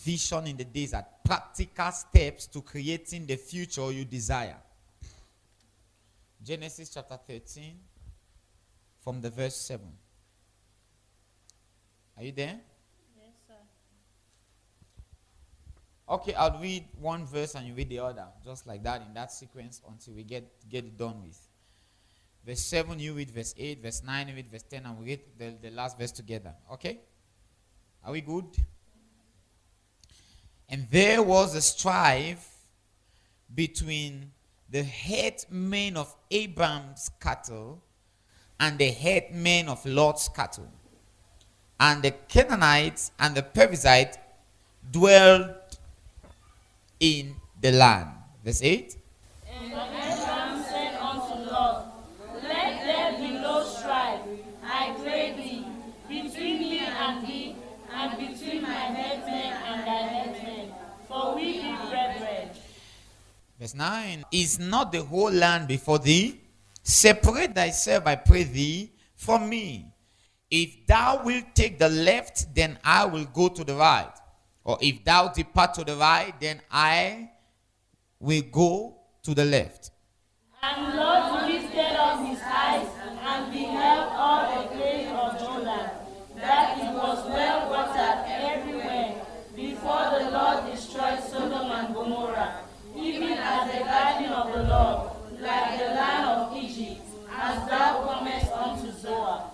vision in the desert. Practical steps to creating the future you desire. Genesis chapter 13 from the verse 7. Are you there? Yes, sir. Okay, I'll read one verse and you read the other. Just like that, in that sequence, until we get it done with. Verse 7, you read verse 8. Verse 9, you read verse 10. And we read the last verse together. Okay? Are we good? And there was a strife between the headmen of Abraham's cattle and the headmen of Lot's cattle. And the Canaanites and the Perizzites dwelt in the land. Verse 8. And Abraham said unto Lot, let there be no strife, I pray thee, between me and thee, and between my headmen and thy headmen, for we be brethren. Verse 9. Is not the whole land before thee? Separate thyself, I pray thee, from me. If thou wilt take the left, then I will go to the right. Or if thou depart to the right, then I will go to the left. And Lot lifted up his eyes and beheld all the plain of Jordan, that it was well watered everywhere, before the Lord destroyed Sodom and Gomorrah, even as the garden of the Lord, like the land of Egypt, as thou comest unto Zoar.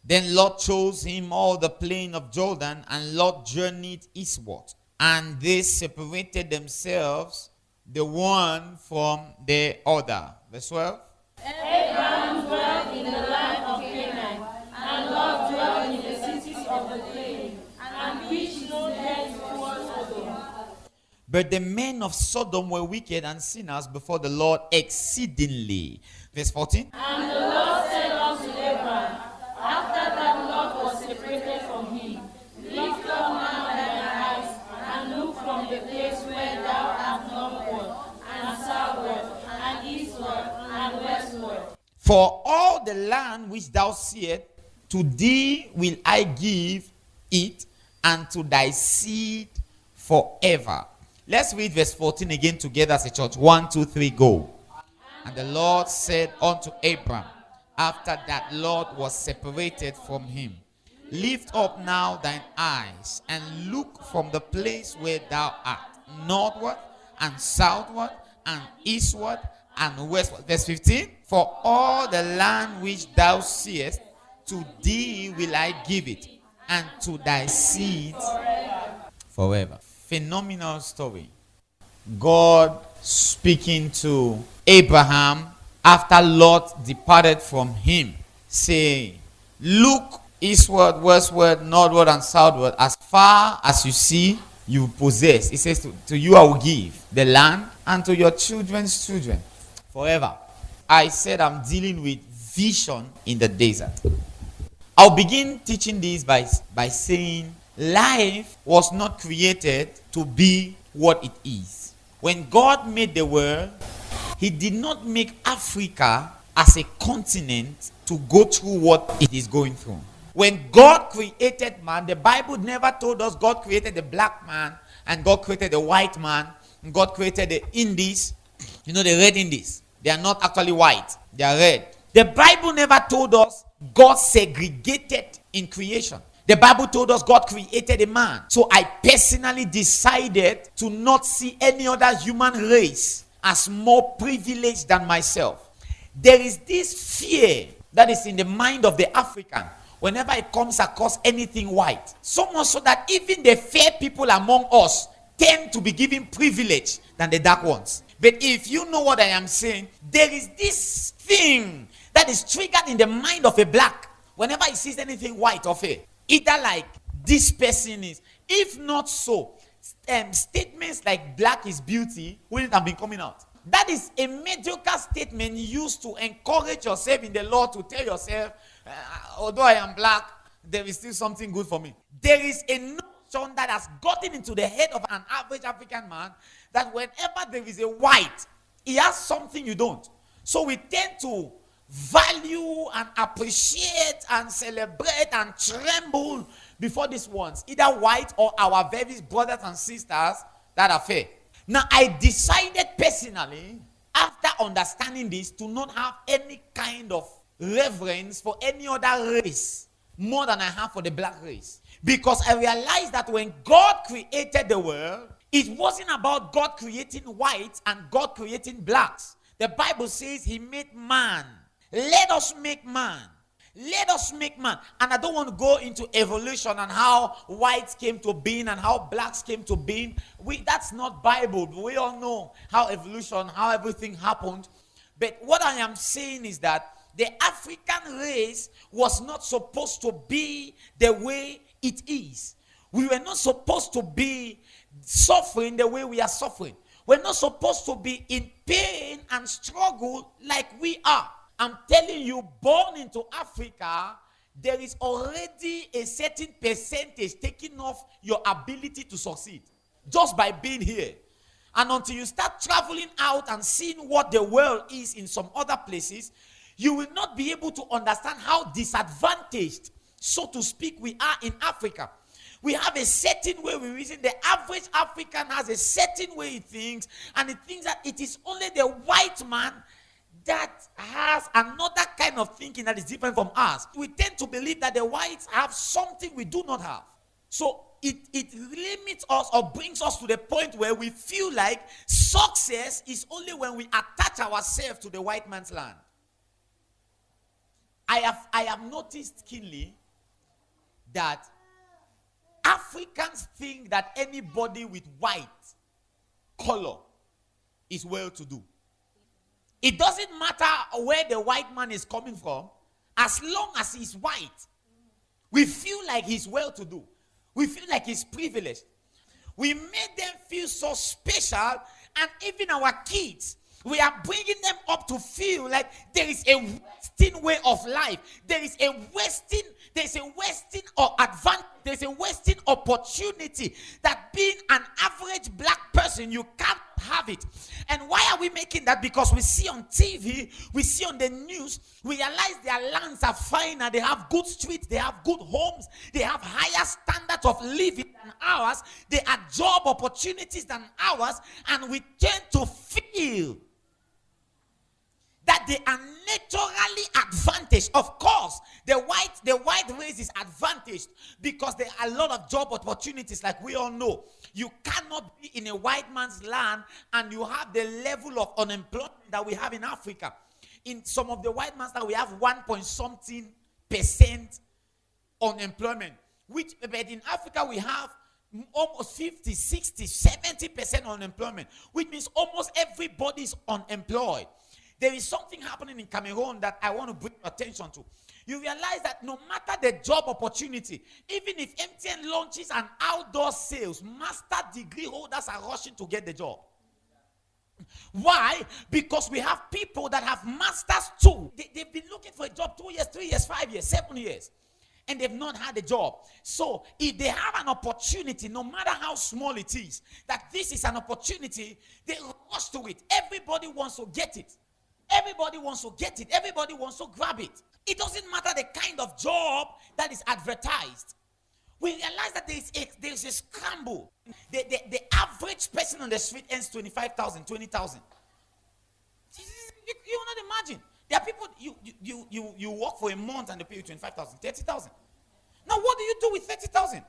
Then Lot chose him all the plain of Jordan, and Lot journeyed eastward. And they separated themselves, the one from the other. Verse 12. Abraham dwelt in the land of Canaan, and Lot dwelt in the cities of the plain, and pitched no tent towards Sodom. But the men of Sodom were wicked and sinners before the Lord exceedingly. Verse 14. And the Lord said unto Abraham, after that Lot was separated from him, lift up now thine eyes, and look from the place where thou art northward, and southward, and eastward, and westward. For all the land which thou seest, to thee will I give it, and to thy seed forever. Let's read verse 14 again together as a church. 1, 2, 3, go. And the Lord said unto Abram, after that Lot was separated from him, lift up now thine eyes, and look from the place where thou art, northward, and southward, and eastward, and westward. Verse 15. For all the land which thou seest, to thee will I give it, and to thy seed forever. Phenomenal story. God speaking to Abraham after Lot departed from him, saying, look eastward, westward, northward, and southward, as far as you see you possess. It says, to you I will give the land, and to your children's children forever. I said I'm dealing with vision in the desert. I'll begin teaching this by saying life was not created to be what it is. When God made the world, he did not make Africa as a continent to go through what it is going through. When God created man, the Bible never told us God created the black man and God created the white man and God created the Indies. You know, the red Indies. They are not actually white. They are red. The Bible never told us God segregated in creation. The Bible told us God created a man. So I personally decided to not see any other human race as more privileged than myself. There is this fear that is in the mind of the African whenever it comes across anything white. So much so that even the fair people among us tend to be given privilege than the dark ones. But if you know what I am saying, there is this thing that is triggered in the mind of a black whenever he sees anything white or fair. Either like this person is, if not so, statements like black is beauty wouldn't have been coming out. That is a mediocre statement used to encourage yourself in the Lord, to tell yourself, although I am black, there is still something good for me. There is a notion that has gotten into the head of an average African man that whenever there is a white, he has something you don't. So we tend to value and appreciate and celebrate and tremble before these ones, either white or our very brothers and sisters that are fair. Now, I decided personally, after understanding this, to not have any kind of reverence for any other race more than I have for the black race. Because I realized that when God created the world, it wasn't about God creating whites and God creating blacks. The Bible says he made man. Let us make man. Let us make man. And I don't want to go into evolution and how whites came to being and how blacks came to being. That's not Bible. We all know how evolution, how everything happened. But what I am saying is that the African race was not supposed to be the way it is. We were not supposed to be suffering the way we are suffering. We're not supposed to be in pain and struggle like we are. I'm telling you, born into Africa, there is already a certain percentage taking off your ability to succeed just by being here. And until you start traveling out and seeing what the world is in some other places, you will not be able to understand how disadvantaged, so to speak, we are in Africa. We have a certain way we reason. The average African has a certain way he thinks, and he thinks that it is only the white man that has another kind of thinking that is different from us. We tend to believe that the whites have something we do not have. So it limits us or brings us to the point where we feel like success is only when we attach ourselves to the white man's land. I have noticed keenly that Africans think that anybody with white color is well-to-do. It doesn't matter where the white man is coming from, as long as he's white. We feel like he's well-to-do. We feel like he's privileged. We made them feel so special, and even our kids, we are bringing them up to feel like there is a Western way of life. There is a Western advantage. There's a Western opportunity that being an average black person, you can't have it. And why are we making that? Because we see on TV, we see on the news, we realize their lands are finer, they have good streets, they have good homes, they have higher standards of living than ours, they are job opportunities than ours, and we tend to feel that they are naturally advantaged. Of course, the white race is advantaged because there are a lot of job opportunities, like we all know. You cannot be in a white man's land and you have the level of unemployment that we have in Africa. In some of the white man's land, we have 1.something% unemployment. But in Africa, we have almost 50, 60, 70% unemployment, which means almost everybody is unemployed. There is something happening in Cameroon that I want to bring attention to. You realize that no matter the job opportunity, even if MTN launches an outdoor sales, master degree holders are rushing to get the job. Why? Because we have people that have masters too. They've been looking for a job 2 years, 3 years, 5 years, 7 years, and they've not had a job. So if they have an opportunity, no matter how small it is, that this is an opportunity, they rush to it. Everybody wants to get it. Everybody wants to get it. Everybody wants to grab it. It doesn't matter the kind of job that is advertised. We realize that there is a scramble. The average person on the street earns 25,000, 20,000. You will not imagine. There are people, you work for a month and they pay you 25,000, 30,000. Now what do you do with 30,000?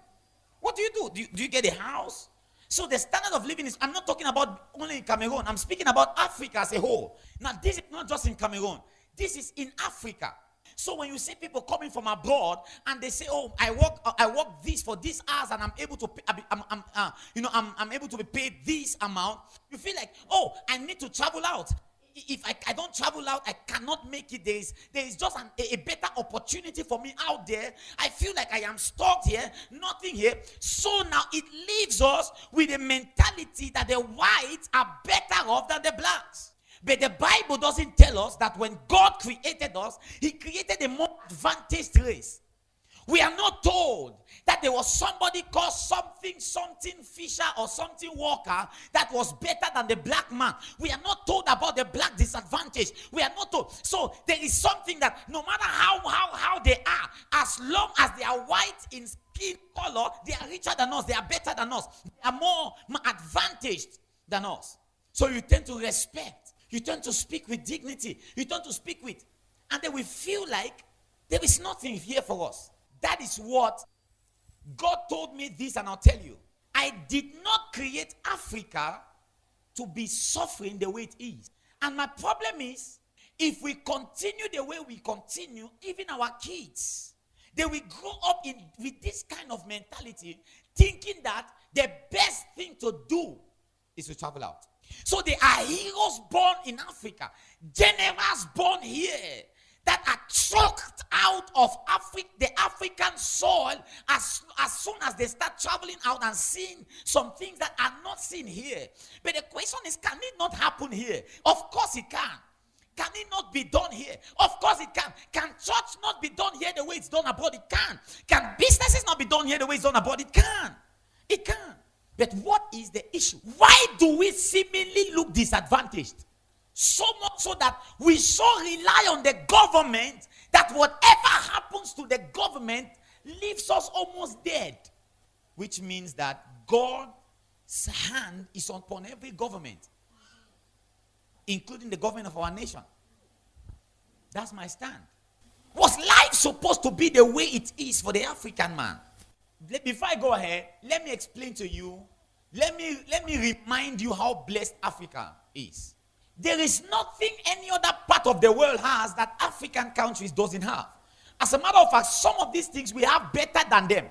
What do you do? Do you get a house? So the standard of living is, I'm not talking about only in Cameroon. I'm speaking about Africa as a whole. Now, this is not just in Cameroon. This is in Africa. So when you see people coming from abroad and they say, "Oh, I work this for these hours and I'm able to, I'm able to be paid this amount," you feel like, "Oh, I need to travel out. If I don't travel out, I cannot make it. There is just a better opportunity for me out there. I feel like I am stuck here, nothing here." So now it leaves us with a mentality that the whites are better off than the blacks. But the Bible doesn't tell us that when God created us, he created a more advantaged race. We are not told that there was somebody called something Fisher or something Walker that was better than the black man. We are not told about the black disadvantage. We are not told. So there is something that no matter how they are, as long as they are white in skin color, they are richer than us, they are better than us, they are more advantaged than us. So you tend to respect, you tend to speak with dignity, you tend to speak with, and then we feel like there is nothing here for us. That is what God told me this, and I'll tell you. I did not create Africa to be suffering the way it is. And my problem is, if we continue the way we continue, even our kids, they will grow up with this kind of mentality, thinking that the best thing to do is to travel out. So there are heroes born in Africa, generals born here, that are choked out of the African soil as soon as they start traveling out and seeing some things that are not seen here. But the question is, can it not happen here? Of course it can. Can it not be done here? Of course it can. Can church not be done here the way it's done abroad? It can. Can businesses not be done here the way it's done abroad? It can. It can. But what is the issue? Why do we seemingly look disadvantaged? So much so that we so rely on the government that whatever happens to the government leaves us almost dead. Which means that God's hand is upon every government, including the government of our nation. That's my stand. Was life supposed to be the way it is for the African man? Before I go ahead, let me explain to you, let me remind you how blessed Africa is. There is nothing any other part of the world has that African countries doesn't have. As a matter of fact, some of these things we have better than them.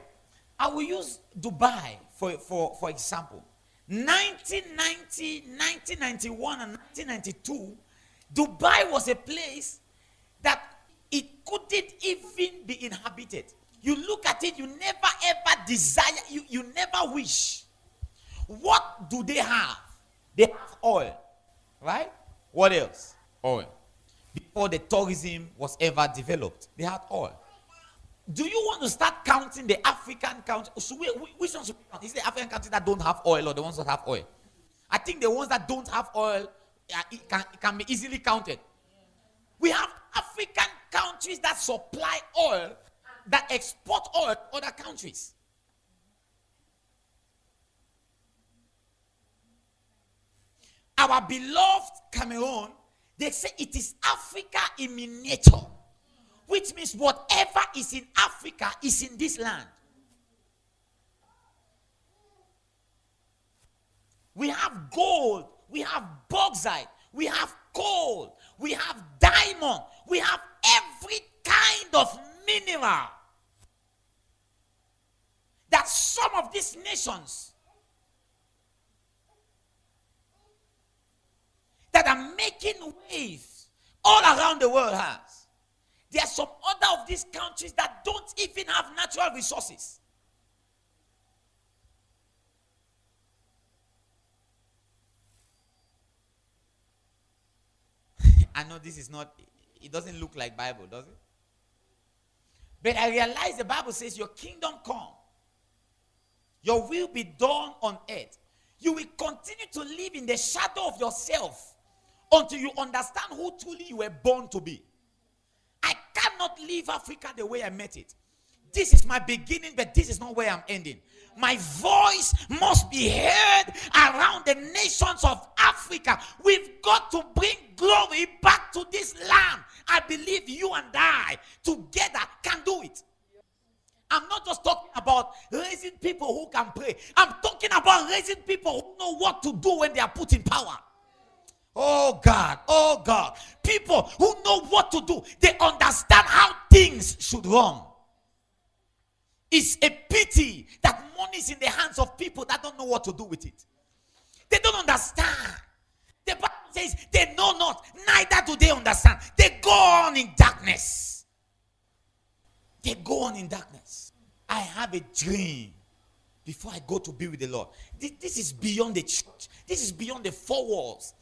I will use Dubai for example. 1990, 1991 and 1992, Dubai was a place that it couldn't even be inhabited. You look at it, you never ever desire, you never wish. What do they have? They have oil. Right? What else? Oil. Before the tourism was ever developed, they had oil. Do you want to start counting the African countries? Which ones should we count? Is it the African countries that don't have oil or the ones that have oil? I think the ones that don't have oil, it can be easily counted. We have African countries that supply oil, that export oil to other countries. Our beloved Cameroon, they say it is Africa in miniature, which means whatever is in Africa is in this land. We have gold, we have bauxite, we have coal, we have diamond, we have every kind of mineral that some of these nations that are making waves all around the world has. There are some other of these countries that don't even have natural resources. I know this is not, it doesn't look like Bible, does it? But I realize the Bible says your kingdom come. Your will be done on earth. You will continue to live in the shadow of yourself until you understand who truly you were born to be. I cannot leave Africa the way I met it. This is my beginning, but this is not where I'm ending. My voice must be heard around the nations of Africa. We've got to bring glory back to this land. I believe you and I together can do it. I'm not just talking about raising people who can pray. I'm talking about raising people who know what to do when they are put in power. Oh God. People who know what to do. They understand how things should run. It's a pity that money is in the hands of people that don't know what to do with it. They don't understand. The Bible says they know not, neither do they understand. They go on in darkness. They go on in darkness. I have a dream before I go to be with the Lord. This is beyond the church. This is beyond the four walls.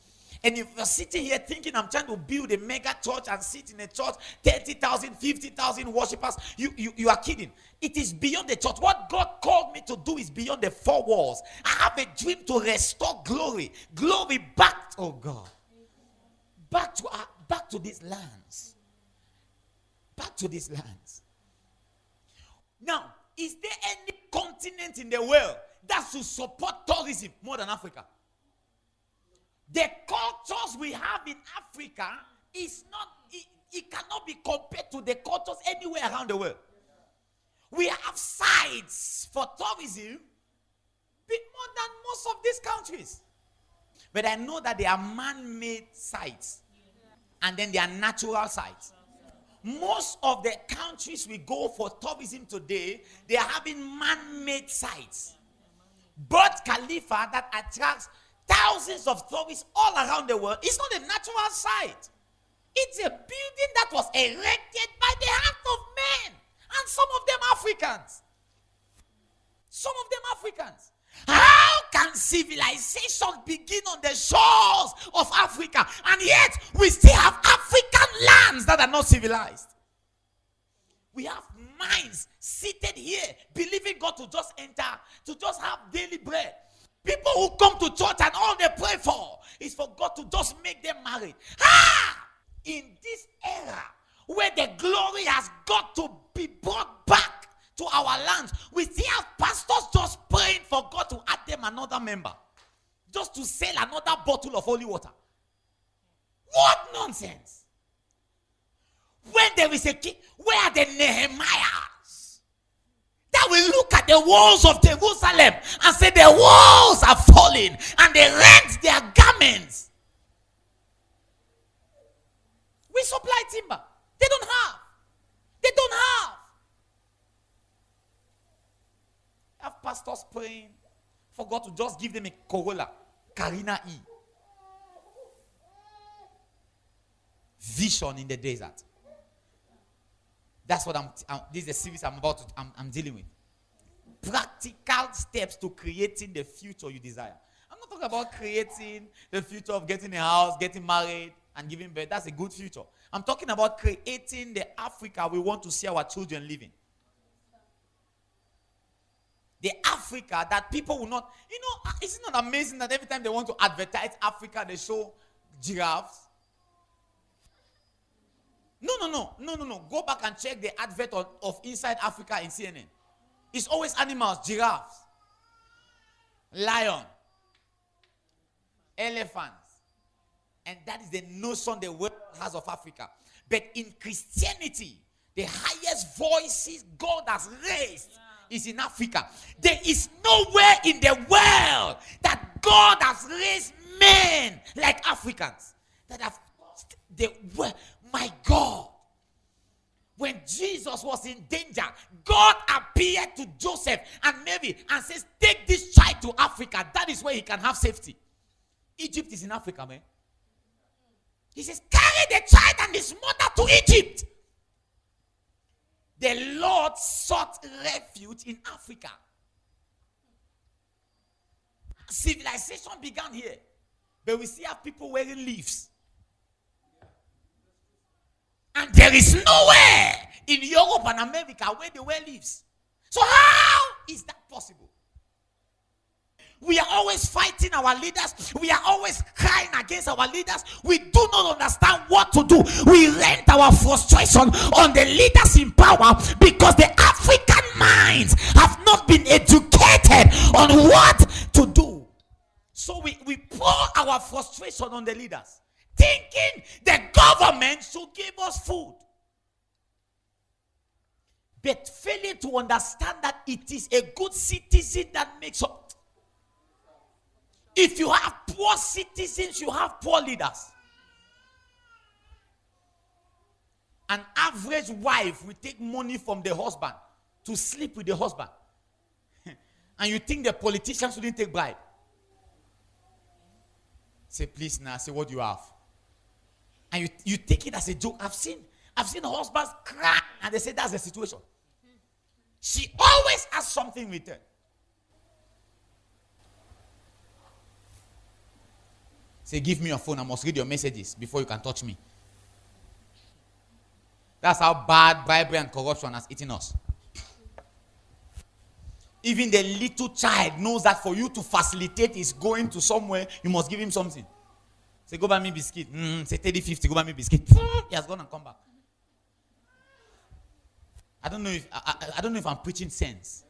And if you're sitting here thinking I'm trying to build a mega church and sit in a church, 30,000, 50,000 worshippers, you are kidding. It is beyond the church. What God called me to do is beyond the four walls. I have a dream to restore glory. Glory back, oh God. Back to these lands. Back to these lands. Now, is there any continent in the world that should support tourism more than Africa? The cultures we have in Africa is not, it cannot be compared to the cultures anywhere around the world. We have sites for tourism bit more than most of these countries. But I know that they are man-made sites. And then they are natural sites. Most of the countries we go for tourism today, they are having man-made sites. Burj Khalifa that attracts thousands of tourists all around the world. It's not a natural site. It's a building that was erected by the hand of men. And some of them Africans. Some of them Africans. How can civilization begin on the shores of Africa, and yet we still have African lands that are not civilized? We have minds seated here, believing God to just enter, to just have daily bread. People who come to church and all they pray for is for God to just make them married. In this era where the glory has got to be brought back to our lands, we still have pastors just praying for God to add them another member, just to sell another bottle of holy water. What nonsense! When there is a king, where are the Nehemiahs that will look at the walls of Jerusalem and say the walls are falling and they rent their garments? We supply timber. They don't have. They don't have. I have pastors praying for God to just give them a Corolla, Carina E. Vision in the desert. That's what this is the series I'm dealing with. Practical steps to creating the future you desire. I'm not talking about creating the future of getting a house, getting married, and giving birth. That's a good future. I'm talking about creating the Africa we want to see our children living. The Africa that people will not, it's not amazing that every time they want to advertise Africa, they show giraffes. No. Go back and check the advert of Inside Africa in CNN. It's always animals, giraffes, lion, elephants. And that is the notion the world has of Africa. But in Christianity, the highest voices God has raised is in Africa. There is nowhere in the world that God has raised men like Africans that have touched the world. My God. When Jesus was in danger, God appeared to Joseph and Mary and says, take this child to Africa. That is where he can have safety. Egypt is in Africa, man. He says, carry the child and his mother to Egypt. The Lord sought refuge in Africa. Civilization began here. But we still have people wearing leaves. And there is nowhere in Europe and America where they wear leaves. So how is that possible? We are always fighting our leaders. We are always crying against our leaders. We do not understand what to do. We rent our frustration on the leaders in power because the African minds have not been educated on what to do. So we pour our frustration on the leaders, thinking the government should give us food. But failing to understand that it is a good citizen that makes up. If you have poor citizens, you have poor leaders. An average wife will take money from the husband to sleep with the husband. And you think the politicians shouldn't take bribe? Say, please now, say what you have. And you take it as a joke. I've seen husbands cry and they say that's the situation. She always has something in return. Say, give me your phone. I must read your messages before you can touch me. That's how bad bribery and corruption has eaten us. Even the little child knows that for you to facilitate his going to somewhere, you must give him something. Say, go buy me biscuit. Say, 30, 50, go buy me biscuit. He has gone and come back. I don't know if I don't know if I'm preaching sense.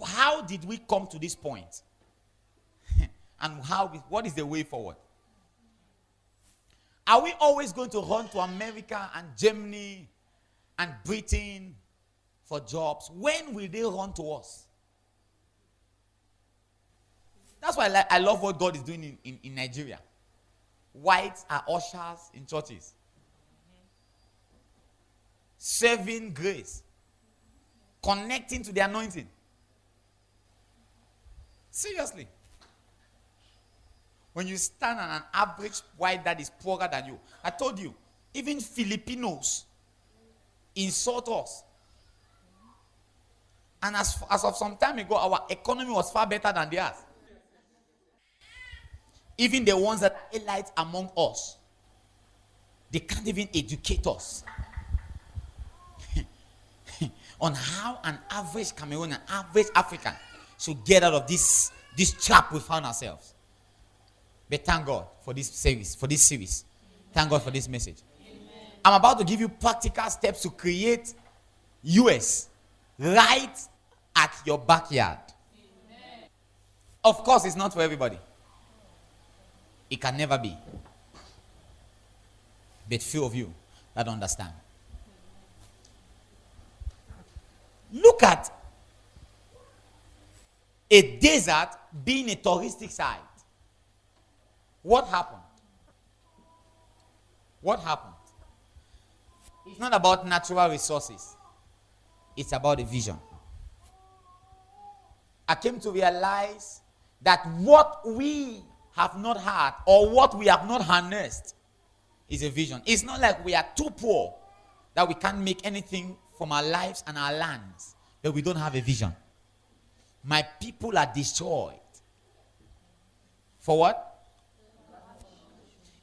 How did we come to this point? And what is the way forward? Are we always going to run to America and Germany and Britain for jobs? When will they run to us? That's why I love what God is doing in Nigeria. Whites are ushers in churches. Serving grace. Connecting to the anointing. Seriously. When you stand on an average white that is poorer than you, I told you, even Filipinos insult us. And as of some time ago, our economy was far better than theirs. Even the ones that are elites among us, they can't even educate us on how an average Cameroonian, an average African should get out of this trap we found ourselves. But thank God for this series. Thank God for this message. Amen. I'm about to give you practical steps to create US right at your backyard. Amen. Of course, it's not for everybody. It can never be. But few of you that understand. Look at a desert being a touristic site. What happened? What happened? It's not about natural resources. It's about a vision. I came to realize that what we have not had or what we have not harnessed is a vision. It's not like we are too poor that we can't make anything from our lives and our lands, but we don't have a vision. My people are destroyed. For what?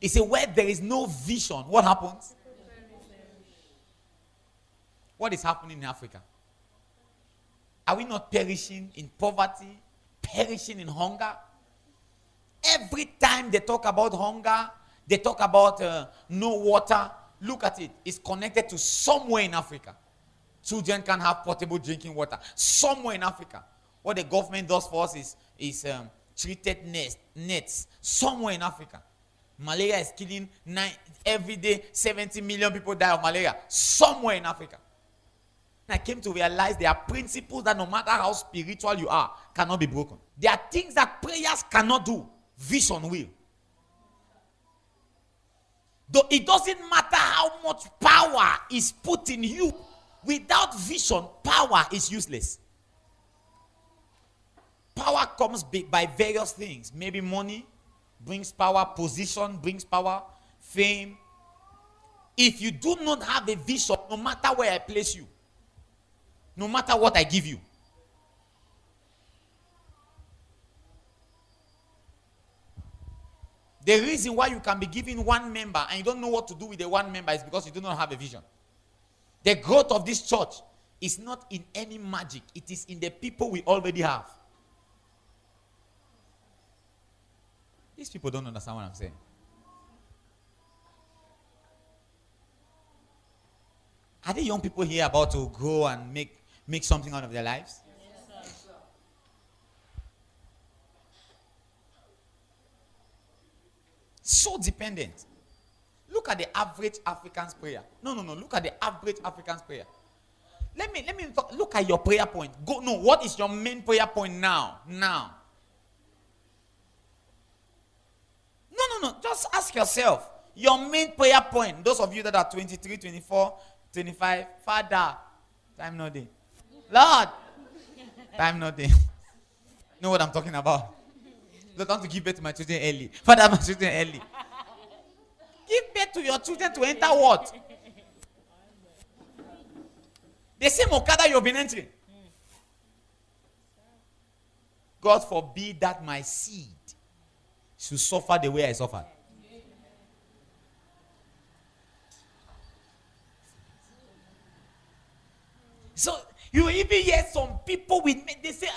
He said, where there is no vision, what happens? What is happening in Africa? Are we not perishing in poverty, perishing in hunger? Every time they talk about hunger, they talk about no water. Look at it. It's connected to somewhere in Africa. Children can have portable drinking water. Somewhere in Africa. What the government does for us is treated nets. Somewhere in Africa. Malaria is killing every day. 70 million people die of malaria. Somewhere in Africa. I came to realize there are principles that no matter how spiritual you are, cannot be broken. There are things that prayers cannot do. Vision will. Though it doesn't matter how much power is put in you, without vision, power is useless. Power comes by various things. Maybe money brings power, position brings power, fame. If you do not have a vision, no matter where I place you, no matter what I give you, the reason why you can be given one member and you don't know what to do with the one member is because you do not have a vision. The growth of this church is not in any magic. It is in the people we already have. These people don't understand what I'm saying. Are the young people here about to grow and make something out of their lives? Yes, sir. So dependent. Look at the average African's prayer. No. Look at the average African's prayer. Let me talk. Look at your prayer point. What is your main prayer point now? Now. No. Just ask yourself. Your main prayer point. Those of you that are 23, 24, 25. Father, time no day. Lord, time no day. Know what I'm talking about? Don't want to give birth to my children early. Father, my children early. Give birth to your children to enter what? The same Okada you've been entering. God forbid that my seed should suffer the way I suffered. So you even hear some people they say,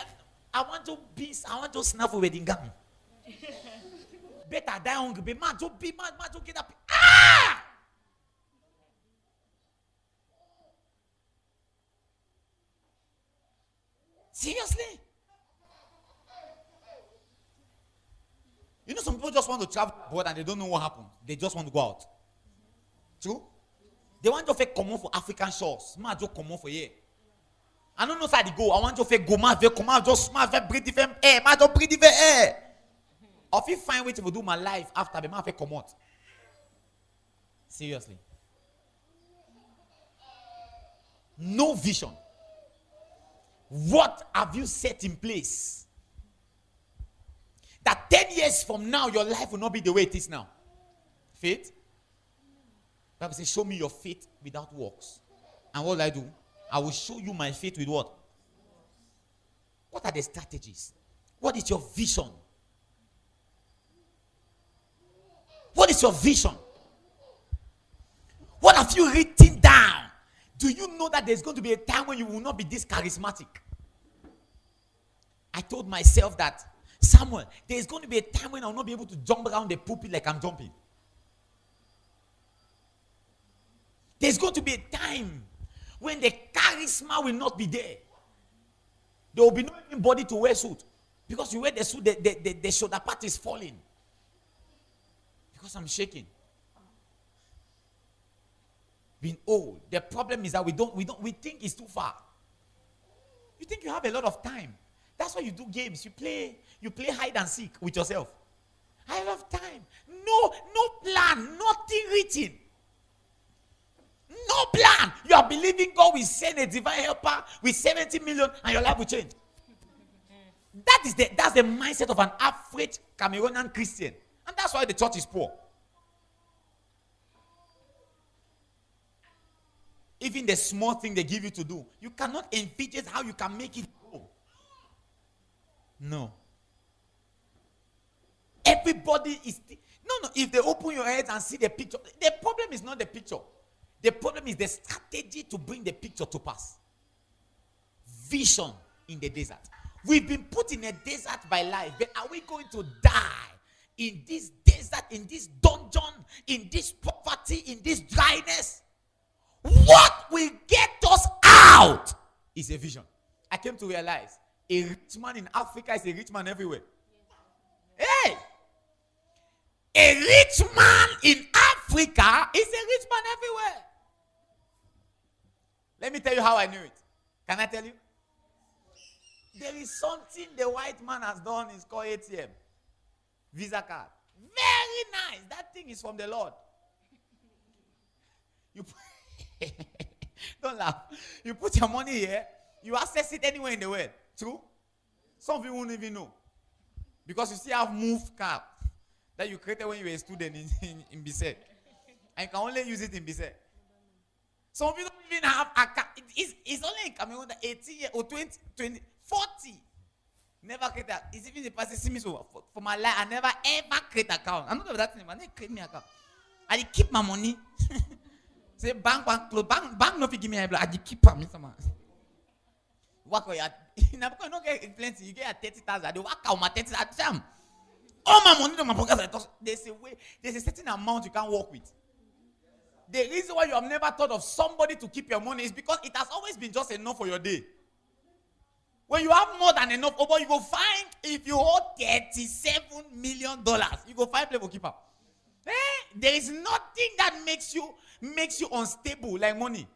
I want to snaffle wedding gown. Better die hungry, but man to get up. Ah! Seriously? You know, some people just want to travel abroad and they don't know what happened. They just want to go out. True? They want to fake common for African shores. Ma just common for here. I don't know how they go. I want to fake go. Ma fake come out just ma fake breathe different air. Ma just breathe different air. Or if you find way to do my life after the ma fake come out. Seriously. No vision. What have you set in place? That 10 years from now, your life will not be the way it is now. Faith. Bible says, show me your faith without works. And what will I do? I will show you my faith with what? What are the strategies? What is your vision? What is your vision? What have you written down? Do you know that there's going to be a time when you will not be this charismatic? I told myself that, Samuel, there's going to be a time when I will not be able to jump around the pulpit like I'm jumping. There's going to be a time when the charisma will not be there. There will be no body to wear suit. Because you wear the suit, the shoulder part is falling. Because I'm shaking. Being old. The problem is that we think it's too far. You think you have a lot of time. That's why you do games. You play hide and seek with yourself. I have time. No plan, nothing written. No plan. You are believing God will send a divine helper with 70 million and your life will change. That's the mindset of an average Cameroonian Christian. And that's why the church is poor. Even the small thing they give you to do, you cannot envisage how you can make it go. No. Everybody is... No. If they open your head and see the picture, the problem is not the picture. The problem is the strategy to bring the picture to pass. Vision in the desert. We've been put in a desert by life, but are we going to die in this desert, in this dungeon, in this poverty, in this dryness? What will get us out is a vision. I came to realize a rich man in Africa is a rich man everywhere. Hey! A rich man in Africa is a rich man everywhere. Let me tell you how I knew it. Can I tell you? There is something the white man has done. It's called ATM. Visa card. Very nice. That thing is from the Lord. You don't laugh. You put your money here. You access it anywhere in the world. True? Some of you won't even know. Because you still have move card that you created when you were a student in Bisek. And you can only use it in Bisek. Some of you don't even have a card. It's only in Cameroon that 18 or 20, 40. Never create that. It's even the person see me so for my life. I never ever create account. I'm not that thing. I never create me account. I keep my money. Say bank no fit give me a block. I keep am somehow. Work where you not get plenty. You get 30,000. They work out my 30,000. All my money in my pocket. There's a certain amount you can't work with. The reason why you have never thought of somebody to keep your money is because it has always been just enough for your day. When you have more than enough, you go find, if you hold $37 million, you go find people keeper. There is nothing that makes you unstable like money.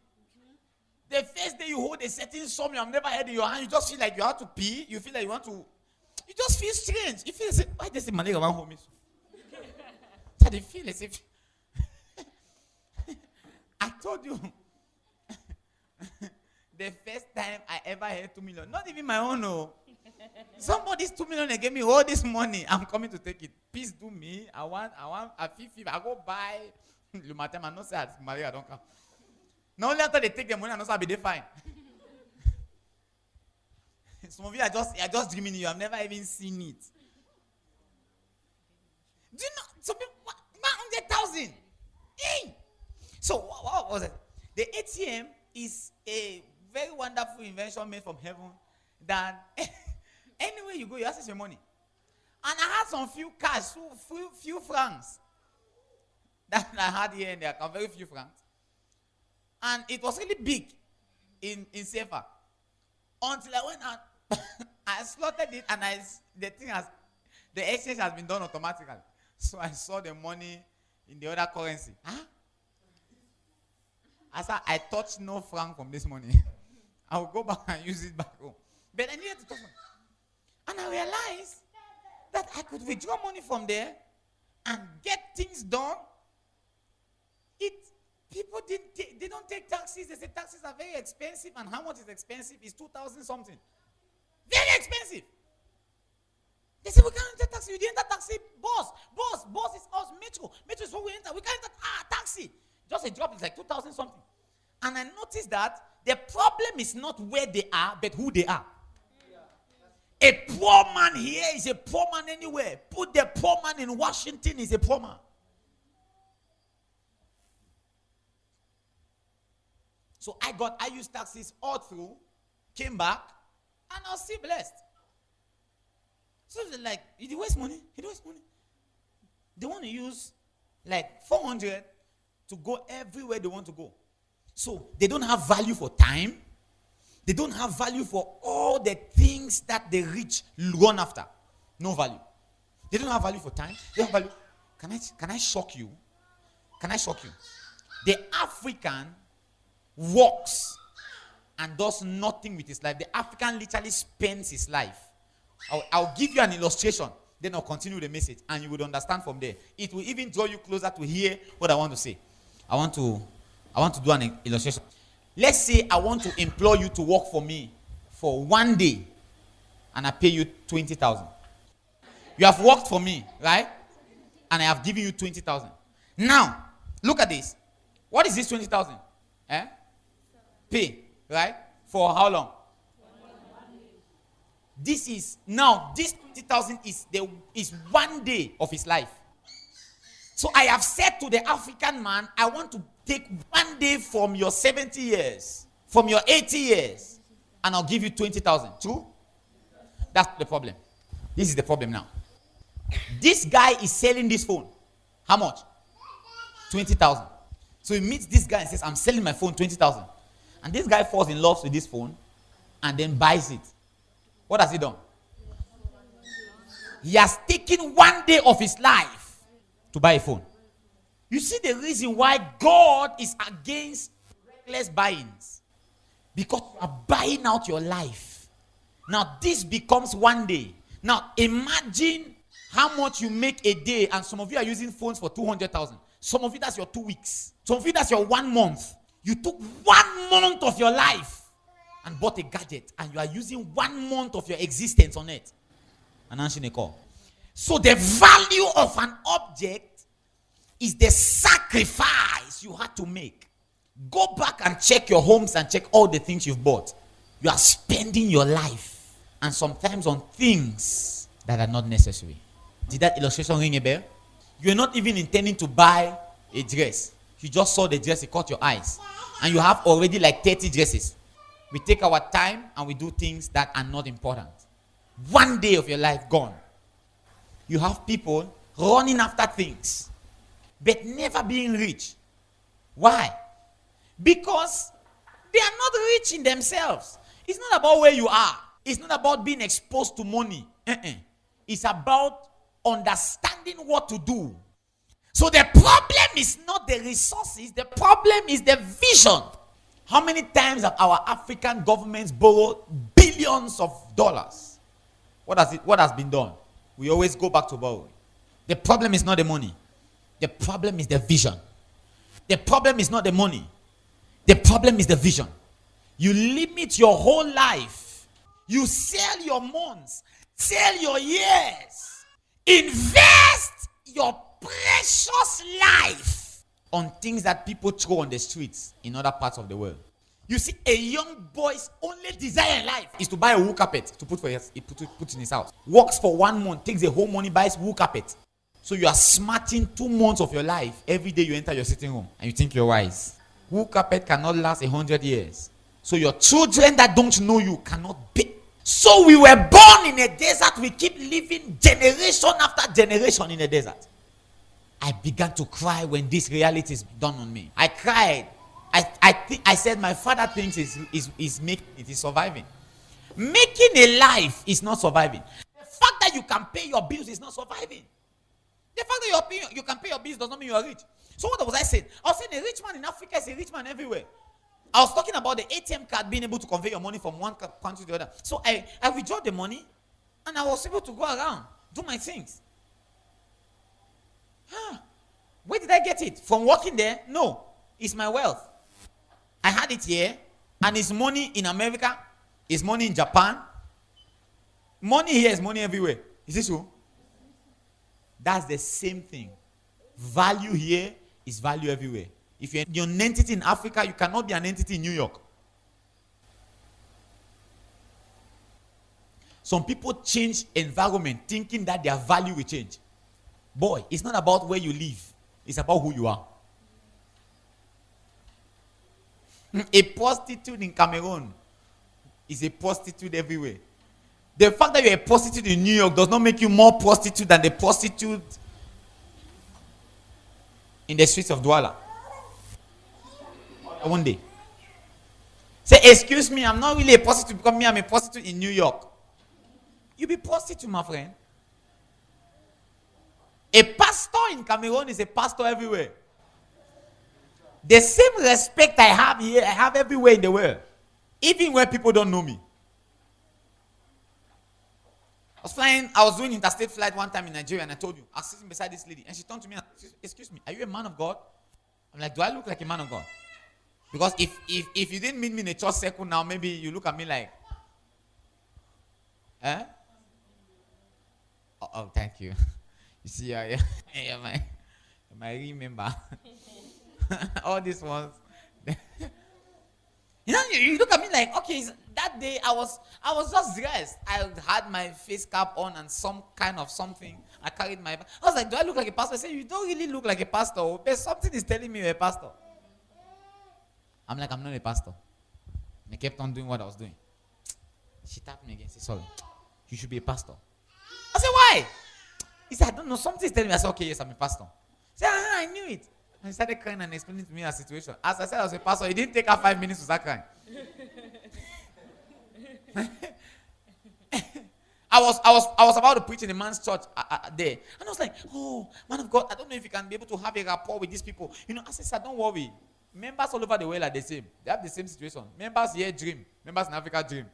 The first day you hold a certain sum you have never had in your hand, you just feel like you have to pee. You feel like you want to. You just feel strange. You feel like, why does the money around home? So they feel as if I told you. The first time I ever had 2 million, not even my own, no. Somebody's 2 million, they gave me all this money. I'm coming to take it. Please do me. I want a 50. I go buy. Le matin, I know say I don't come. Not only after they take the money, I know say I'll be fine. Some of you are just dreaming. You have never even seen it. Do you know? Some people 100,000. Hey. So what was it? The ATM is a very wonderful invention made from heaven that anywhere you go, you access your money. And I had some few cash, few francs that I had here and there, very few francs. And it was really big in Sefa. Until I went and I slotted it and the exchange has been done automatically. So I saw the money in the other currency. Huh? I said, I touched no franc from this money. I will go back and use it back home. But I needed to touch money. And I realized that I could withdraw money from there and get things done. People they don't take taxis. They say taxis are very expensive. And how much is expensive? It's 2,000 something. Very expensive. They say, we can't enter taxi. You didn't enter taxi. Boss is us. Metro is what we enter. We can't enter taxi. Just a drop is like 2,000 something. And I noticed that the problem is not where they are, but who they are. A poor man here is a poor man anywhere. Put the poor man in Washington, is a poor man. So I used taxis all through, came back, and I was still blessed. So they're like, you waste money. They want to use like 400 to go everywhere they want to go. So they don't have value for time. They don't have value for all the things that the rich run after. No value. They don't have value for time. They don't have value. Can I shock you? The African works and does nothing with his life. The African literally spends his life. I'll give you an illustration. Then I'll continue the message. And you would understand from there. It will even draw you closer to hear what I want to say. I want to do an illustration. Let's say I want to employ you to work for me for 1 day. And I pay you 20,000. You have worked for me, right? And I have given you 20,000. Now, look at this. What is this 20,000? Pay, right? For how long? This 20,000 is 1 day of his life. So I have said to the African man, I want to take 1 day from your 70 years, from your 80 years, and I'll give you 20,000. True? That's the problem. This is the problem now. This guy is selling this phone. How much? 20,000. So he meets this guy and says, I'm selling my phone 20,000. And this guy falls in love with this phone and then buys it. What has he done? He has taken 1 day of his life to buy a phone. You see the reason why God is against reckless buyings. Because you are buying out your life. Now this becomes 1 day. Now imagine how much you make a day, and some of you are using phones for 200,000. Some of you, that's your 2 weeks. Some of you, that's your 1 month. You took 1 month of your life and bought a gadget, and you are using 1 month of your existence on it and answering a call. So the value of an object is the sacrifice you had to make. Go back and check your homes and check all the things you've bought. You are spending your life, and sometimes on things that are not necessary. Did that illustration ring a bell? You're not even intending to buy a dress. You just saw the dress, it caught your eyes. And you have already like 30 dresses. We take our time and we do things that are not important. 1 day of your life gone. You have people running after things, but never being rich. Why? Because they are not rich in themselves. It's not about where you are. It's not about being exposed to money. It's about understanding what to do. So the problem is not the resources. The problem is the vision. How many times have our African governments borrowed billions of dollars? What has been done? We always go back to borrowing. The problem is not the money. The problem is the vision. The problem is not the money. The problem is the vision. You limit your whole life. You sell your months. Sell your years. Invest your precious life on things that people throw on the streets in other parts of the world. You see, a young boy's only desire in life is to buy a wool carpet to put in his house. Works for 1 month, takes the whole money, buys wool carpet. So you are smarting 2 months of your life every day you enter your sitting room and you think you're wise. Wool carpet cannot last 100 years. So your children that don't know you cannot be. So we were born in a desert. We keep living generation after generation in a desert. I began to cry when this reality is done on me. I cried. I said my father thinks is making it, is surviving. Making a life is not surviving. The fact that you can pay your bills is not surviving. The fact that you can pay your bills does not mean you are rich. So what was I saying? I was saying a rich man in Africa is a rich man everywhere. I was talking about the ATM card being able to convey your money from one country to the other. So I withdrew the money and I was able to go around, do my things. Where did I get it? From working there? No. It's my wealth. I had it here, and it's money in America, it's money in Japan. Money here is money everywhere. Is this true? That's the same thing. Value here is value everywhere. If you're an entity in Africa, you cannot be an entity in New York. Some people change environment thinking that their value will change. Boy, it's not about where you live. It's about who you are. A prostitute in Cameroon is a prostitute everywhere. The fact that you're a prostitute in New York does not make you more prostitute than the prostitute in the streets of Douala. One day. Say, excuse me, I'm not really a prostitute because I'm a prostitute in New York. You be prostitute, my friend. A pastor in Cameroon is a pastor everywhere. The same respect I have here, I have everywhere in the world. Even where people don't know me. I was doing interstate flight one time in Nigeria, and I told you, I was sitting beside this lady, and she turned to me and said, excuse me, are you a man of God? I'm like, do I look like a man of God? Because if you didn't meet me in a church circle now, maybe you look at me like, eh? Oh, thank you. You see, you're my remember. All these ones. You look at me like, okay, that day I was just dressed. I had my face cap on and some kind of something. I carried my. I was like, do I look like a pastor? I said, you don't really look like a pastor. But something is telling me you're a pastor. I'm like, I'm not a pastor. And I kept on doing what I was doing. She tapped me again. She said, sorry, you should be a pastor. I said, why? He said, I don't know. Something is telling me. I said, okay, yes, I'm a pastor. He said, I knew it. And he started crying and explaining to me our situation. As I said, I was a pastor. It didn't take her 5 minutes to start crying. I was about to preach in a man's church there. And I was like, oh, man of God, I don't know if you can be able to have a rapport with these people. I said, sir, don't worry. Members all over the world are the same. They have the same situation. Members here dream. Members in Africa dream.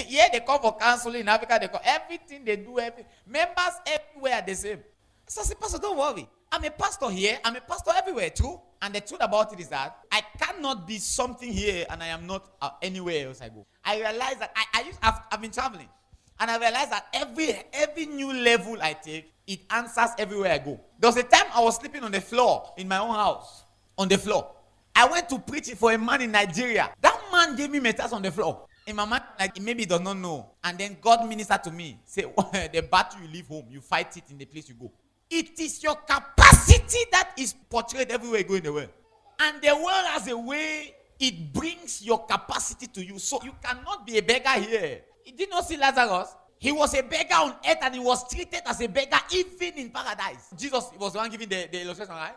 Yeah, they come for counseling in Africa. They come, everything they do, members everywhere are the same. So I said, pastor, don't worry. I'm a pastor here. I'm a pastor everywhere, true. And the truth about it is that I cannot be something here and I am not anywhere else I go. I realize that I've been traveling. And I realized that every new level I take, it answers everywhere I go. There was a time I was sleeping on the floor in my own house. On the floor. I went to preach for a man in Nigeria. That man gave me matters on the floor. In my mind, like maybe he does not know. And then God ministered to me. Say, the battle you leave home, you fight it in the place you go. It is your capacity that is portrayed everywhere you go in the world. And the world has a way, it brings your capacity to you. So you cannot be a beggar here. You did not see Lazarus? He was a beggar on earth and he was treated as a beggar even in paradise. Jesus was the one giving the illustration, right?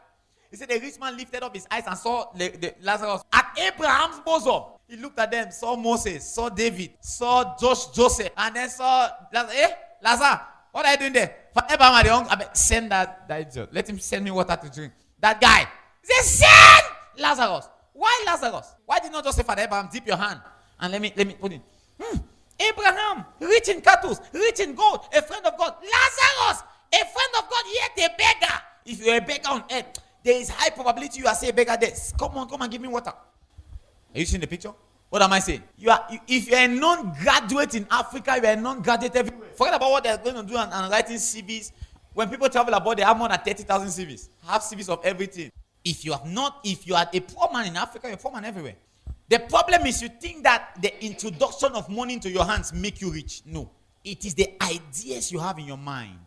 He said the rich man lifted up his eyes and saw the Lazarus at Abraham's bosom. He looked at them, saw Moses, saw David, saw Joseph, and then saw Lazarus. Lazarus, what are you doing there? For Abraham at the home, send that idiot. Let him send me water to drink. That guy. He said, send Lazarus. Why Lazarus? Why did not just say, Father Abraham, dip your hand and let me put it. Abraham, rich in cattle, rich in gold, a friend of God. Lazarus, a friend of God, yet a beggar. If you're a beggar on earth, there is high probability you are say a beggar there. Come and give me water. Are you seeing the picture? What am I saying? If you're a non-graduate in Africa, you're a non-graduate everywhere. Forget about what they're going to do and writing CVs. When people travel abroad, they have more than 30,000 CVs. Have CVs of everything. If you are a poor man in Africa, you're a poor man everywhere. The problem is you think that the introduction of money into your hands make you rich. No. It is the ideas you have in your mind.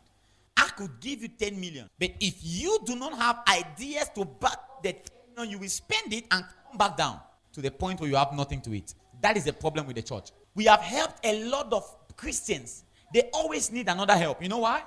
I could give you 10 million. But if you do not have ideas to back the 10 million, you will spend it and come back down to the point where you have nothing to eat. That is the problem with the church. We have helped a lot of Christians. They always need another help. You know why?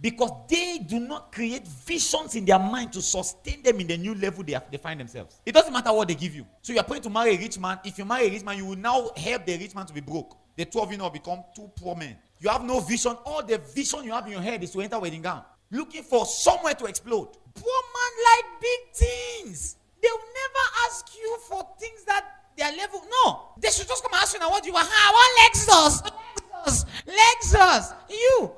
Because they do not create visions in their mind to sustain them in the new level they find themselves. It doesn't matter what they give you. So you are praying to marry a rich man. If you marry a rich man, you will now help the rich man to be broke. The two of you now become two poor men. You have no vision. All the vision you have in your head is to enter wedding gown, looking for somewhere to explode. Poor man like big things. They will never ask you for things that their level. No, they should just come and ask you now what you want. I want Lexus. You.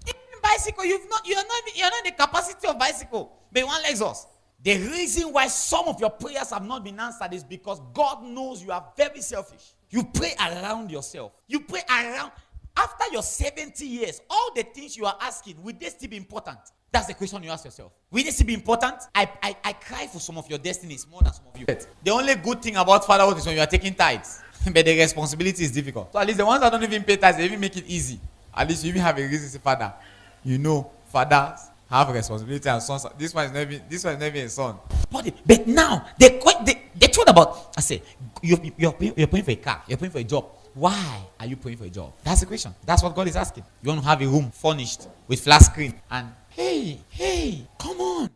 Even bicycle. You're not in the capacity of bicycle. But you want Lexus. The reason why some of your prayers have not been answered is because God knows you are very selfish. You pray around yourself. You pray around. After your 70 years, all the things you are asking, will they still be important? That's the question you ask yourself. Will they still be important? I cry for some of your destinies more than some of you. The only good thing about fatherhood is when you are taking tithes. But the responsibility is difficult. So at least the ones that don't even pay tithes, they even make it easy. At least you even have a reason to say, Father. You know, fathers have responsibility and sons. This one is not even a son. But now, the truth about, I say, you're praying for a car. You're praying for a job. Why are you praying for a job? That's the question. That's what God is asking. You want to have a room furnished with flat screen and hey, come on.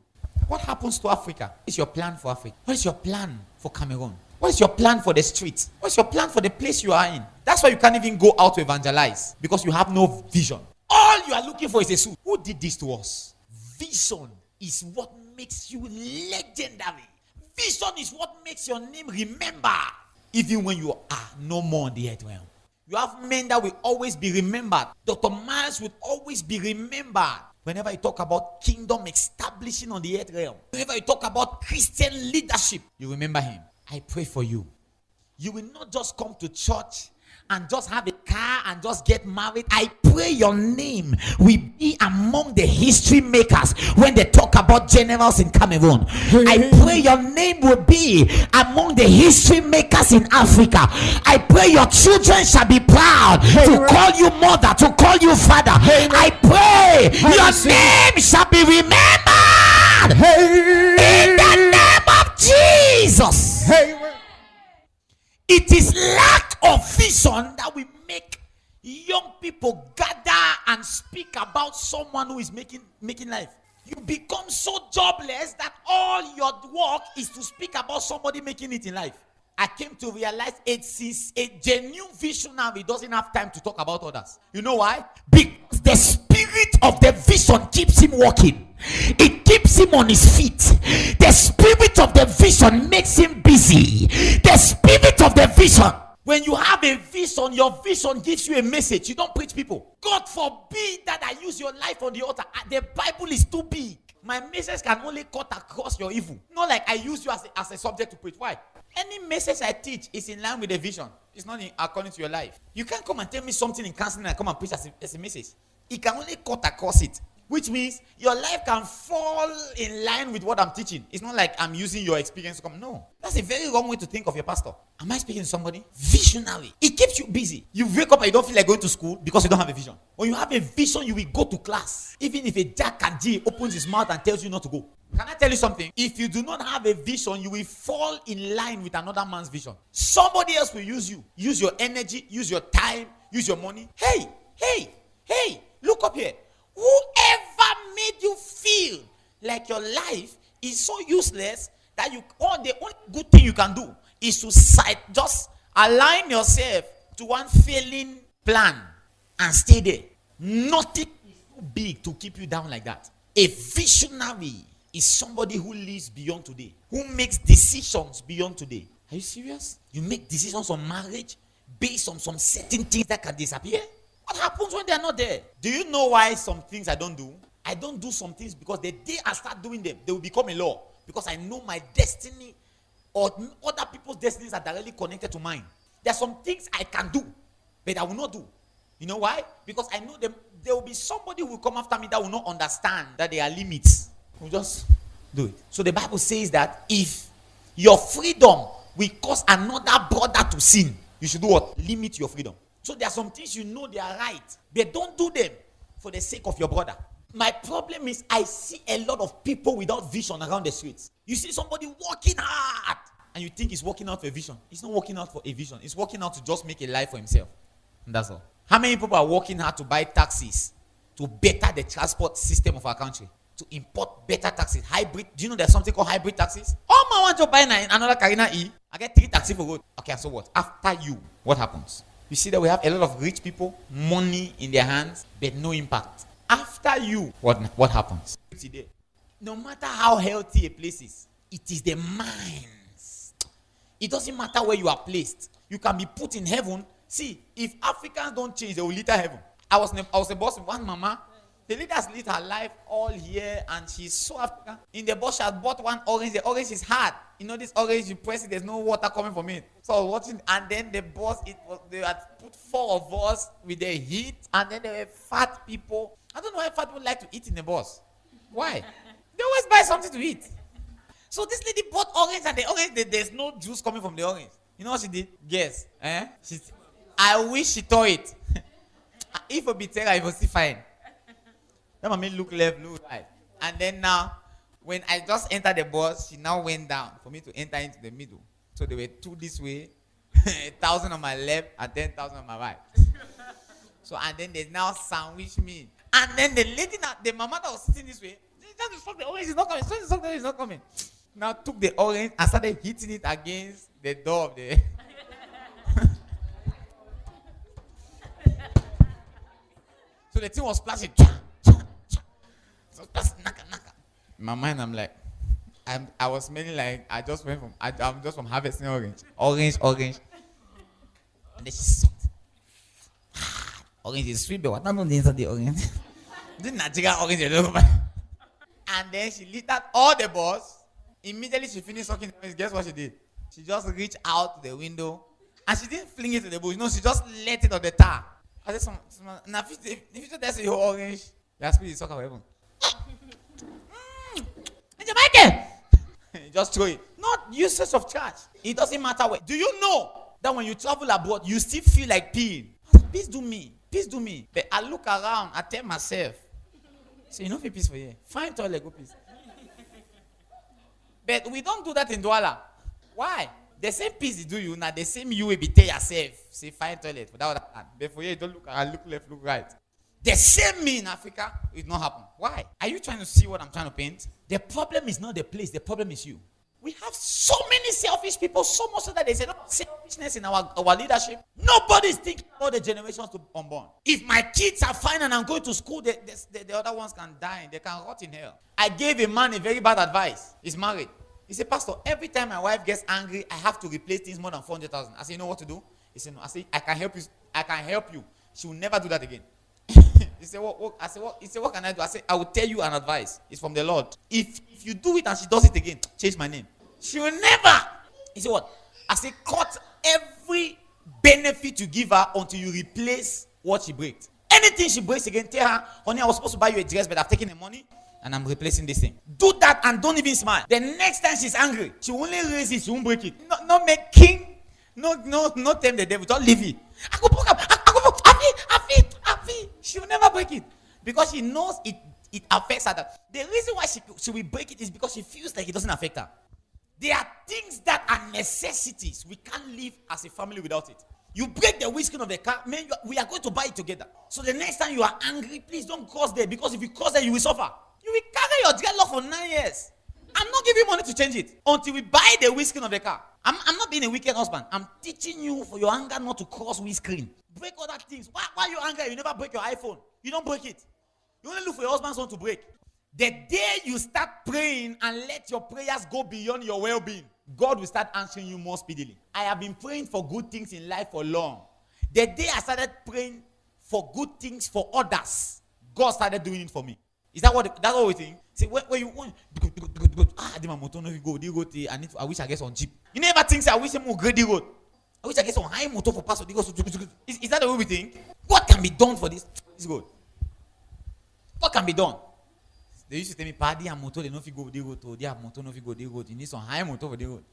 What happens to Africa? What's your plan for Africa? What is your plan for Cameroon? What is your plan for the streets? What's your plan for the place you are in? That's why you can't even go out to evangelize, because you have no vision. All you are looking for is a suit. Who did this to us? Vision is what makes you legendary. Vision is what makes your name remember. Even when you are no more on the earth realm. You have men that will always be remembered. Dr. Miles will always be remembered. Whenever you talk about kingdom establishing on the earth realm, whenever you talk about Christian leadership, you remember him. I pray for you. You will not just come to church and just have a car and just get married. I pray your name will be among the history makers when they talk about generals in Cameroon. I pray your name will be among the history makers in Africa. I pray your children shall be proud to call you mother, to call you father. I pray your name shall be remembered in the name of Jesus. It is lack of vision that will make young people gather and speak about someone who is making life. You become so jobless that all your work is to speak about somebody making it in life. I came to realize it's a genuine visionary doesn't have time to talk about others. You know why? Because the spirit of the vision keeps him walking. It keeps him on his feet. The spirit of the vision makes him busy. The spirit of the vision. When you have a vision, your vision gives you a message. You don't preach people. God forbid that I use your life on the altar. The Bible is too big. My message can only cut across your evil. Not like I use you as a subject to preach. Why? Any message I teach is in line with the vision. It's not according to your life. You can't come and tell me something in counseling and come and preach as a message. It can only cut across it. Which means your life can fall in line with what I'm teaching. It's not like I'm using your experience to come. No. That's a very wrong way to think of your pastor. Am I speaking to somebody? Visionary. It keeps you busy. You wake up and you don't feel like going to school because you don't have a vision. When you have a vision, you will go to class. Even if a Jack and Jill opens his mouth and tells you not to go. Can I tell you something? If you do not have a vision, you will fall in line with another man's vision. Somebody else will use you. Use your energy, use your time, use your money. Hey, look up here. Whoever made you feel like your life is so useless that the only good thing you can do is to just align yourself to one failing plan and stay there. Nothing is too big to keep you down like that. A visionary is somebody who lives beyond today, who makes decisions beyond today. Are you serious? You make decisions on marriage based on some certain things that can disappear? What happens when they are not there? Do you know why some things I don't do? I don't do some things because the day I start doing them, they will become a law. Because I know my destiny or other people's destinies are directly connected to mine. There are some things I can do, but I will not do. You know why? Because I know there will be somebody who will come after me that will not understand that there are limits. We'll just do it. So the Bible says that if your freedom will cause another brother to sin, you should do what? Limit your freedom. So there are some things you know they are right, but don't do them for the sake of your brother. My problem is I see a lot of people without vision around the streets. You see somebody working hard and you think he's working out for a vision. He's not working out for a vision. He's working out to just make a life for himself. And that's all. How many people are working hard to buy taxis to better the transport system of our country, to import better taxis, hybrid. Do you know there's something called hybrid taxis? Oh, man, want to buy another Carina E. I get 3 taxis for good. Okay, so what? After you, what happens? You see that we have a lot of rich people, money in their hands, but no impact. After you, what happens? No matter how healthy a place is, it is the minds. It doesn't matter where you are placed. You can be put in heaven. See, if Africans don't change, they will litter heaven. I was a boss with one mama. The lady has lived her life all here, and she's so African. In the bush, she had bought one orange. The orange is hard. You know this orange, you press it, there's no water coming from it. So I was watching, and then the boss, they had put 4 of us with the heat, and then there were fat people. I don't know why fat people like to eat in the bus. Why? They always buy something to eat. So this lady bought orange, and the orange, there's no juice coming from the orange. You know what she did? Guess. I wish she tore it. If it be terror, it was still fine. That made me look left, look right. And then now, when I just entered the bus, she now went down for me to enter into the middle. So there were 2 this way, 1,000 on my left, and 10,000 on my right. So, and then they now sandwich me. And then the lady, the mama that was sitting this way, just the orange is not coming. The orange is not coming. Now took the orange and started hitting it against the door of the. So the thing was splashing. So that's naka. In my mind, I'm like, I was smelling like I'm just from harvesting orange. Orange. And then she sucked. Orange is sweet, but what not the inside the orange? Didn't Nigeria orange a little bit? And then she lit up all the balls. Immediately she finished sucking the orange. Guess what she did? She just reached out to the window, and she didn't fling it to the bush. No, she just let it on the tar. I said, now if you just your orange, your spirit is sucker heaven. Just throw it. Not useless of charge. It doesn't matter where. Do you know that when you travel abroad, you still feel like peeing? Please do me. But I look around, I tell myself, so you know if peace for you. Find toilet, go peace. But we don't do that in Douala. Why? The same peace you do you now, the same you will be tell yourself, say find toilet for that hand. But for you, don't look around, look left, look right. The same me in Africa, it will not happen. Why? Are you trying to see what I'm trying to paint? The problem is not the place, the problem is you. We have so many selfish people, so much so that there's enough selfishness in our leadership. Nobody's thinking about the generations to unborn. If my kids are fine and I'm going to school, the other ones can die. They can rot in hell. I gave a man a very bad advice. He's married. He said, Pastor, every time my wife gets angry, I have to replace things more than 400,000. I said, you know what to do? He said, no. I said, I can help you. She will never do that again. He said, what? I said, what? He said, what can I do? I said, I will tell you an advice. It's from the Lord. If you do it and she does it again, change my name. She will never. He said, what? I said, cut every benefit you give her until you replace what she breaks. Anything she breaks again, tell her, honey, I was supposed to buy you a dress, but I've taken the money and I'm replacing this thing. Do that and don't even smile. The next time she's angry, she will only raise it, she won't break it. No make king. No tame the devil. Don't leave it. I go broke up. She will never break it. Because she knows it affects her. The reason why she will break it is because she feels like it doesn't affect her. There are things that are necessities. We can't live as a family without it. You break the windscreen of the car, man, we are going to buy it together. So the next time you are angry, please don't cross there. Because if you cross there, you will suffer. You will carry your dreadlock for 9 years. I'm not giving you money to change it until we buy the windscreen of the car. I'm not being a wicked husband. I'm teaching you for your anger not to cross windscreen. Break other things. Why are you angry? You never break your iPhone. You don't break it. You only look for your husband's one to break. The day you start praying and let your prayers go beyond your well-being, God will start answering you more speedily. I have been praying for good things in life for long. The day I started praying for good things for others, God started doing it for me. Is that what we think? Say, where you want? The motor no go. I wish I get on Jeep. You never think, say, I wish I'm more great road. I wish I get on high motor for pastor. Is that the way we think? What can be done for this? It's good. What can be done? They used to tell me, "Paddy and motor, they no fit go the road. They have motor no fit go the road. You need some high motor for the road."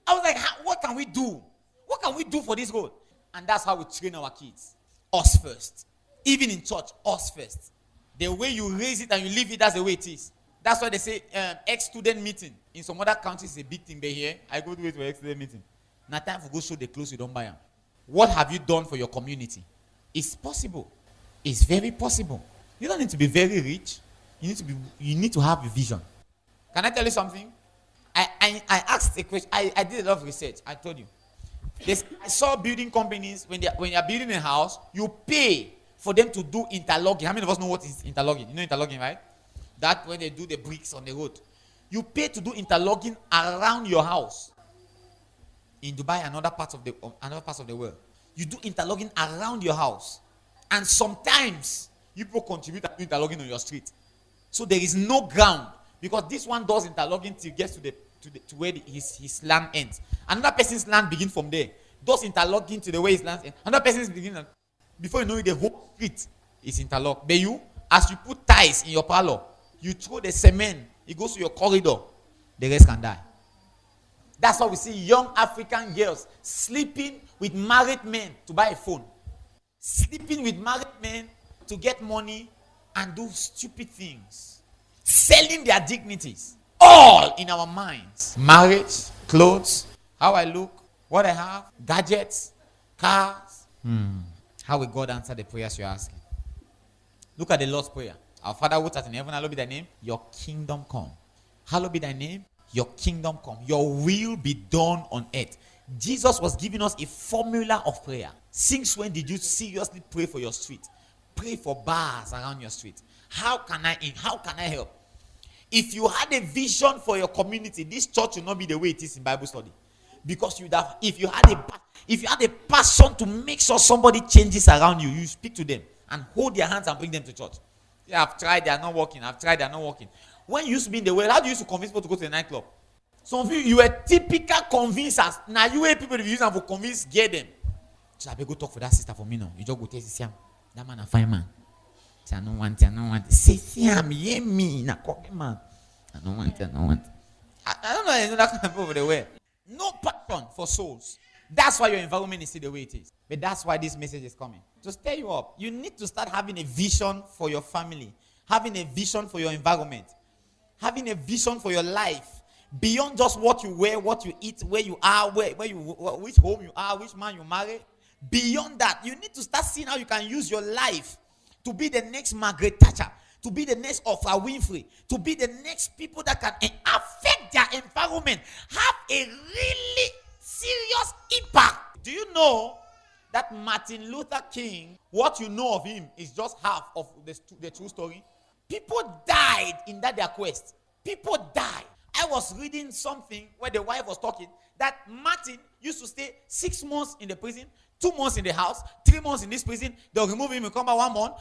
I was like, "What can we do? What can we do for this road?" And that's how we train our kids. Us first. Even in church, us first. The way you raise it and you leave it, that's the way it is. That's why they say ex-student meeting. In some other countries, it's a big thing. But here, I go to it for ex-student meeting. Now time for go show the clothes you don't buy them. What have you done for your community? It's possible. It's very possible. You don't need to be very rich. You need to have a vision. Can I tell you something? I asked a question. I did a lot of research. I told you. I saw building companies when you're building a house, you pay for them to do interlogging. How many of us know what is interlogging? You know interlogging, right? That when they do the bricks on the road. You pay to do interlogging around your house. In Dubai and other parts of the world. You do interlogging around your house. And sometimes people contribute to interlogging on your street. So there is no ground. Because this one does interlogging till it gets to where his land ends. Another person's land begins from there. Does interlogging to the way his land ends. Another person's beginning. Before you know it, the whole street is interlocked. But you, as you put ties in your parlor, you throw the cement, it goes to your corridor, the rest can die. That's why we see young African girls sleeping with married men to buy a phone. Sleeping with married men to get money and do stupid things. Selling their dignities. All in our minds. Marriage, clothes, how I look, what I have, gadgets, cars. How will God answer the prayers you're asking? Look at the Lord's Prayer. Our Father who art in heaven, hallowed be thy name. Your kingdom come. Hallowed be thy name. Your kingdom come. Your will be done on earth. Jesus was giving us a formula of prayer. Since when did you seriously pray for your street? Pray for bars around your street. How can I help? If you had a vision for your community, this church will not be the way it is in Bible study. Because if you had a passion to make sure somebody changes around you, you speak to them and hold their hands and bring them to church. Yeah, I've tried, they are not working. They are not working. When you used to be in the world, how do you used to convince people to go to the nightclub? Some of you were typical convincers. Now you were people to use them for convince, get them. So I better go talk for that sister for me now. You just go tell Siam. That man a fine man. Say I don't want it. Say Siam, hear me. Na cocky man. I don't want it. I don't know, you know that kind of people over the way. No passion for souls. That's why your environment is still the way it is. But that's why this message is coming. To stir you up. You need to start having a vision for your family. Having a vision for your environment. Having a vision for your life. Beyond just what you wear, what you eat, where you are, which home you are, which man you marry. Beyond that, you need to start seeing how you can use your life to be the next Margaret Thatcher, to be the next Oprah Winfrey, to be the next people that can affect their environment, have a really serious impact. Do you know that Martin Luther King, what you know of him is just half of the true story? People died in their quest. People died. I was reading something where the wife was talking that Martin used to stay 6 months in the prison, 2 months in the house, 3 months in this prison. They'll remove him and come back 1 month.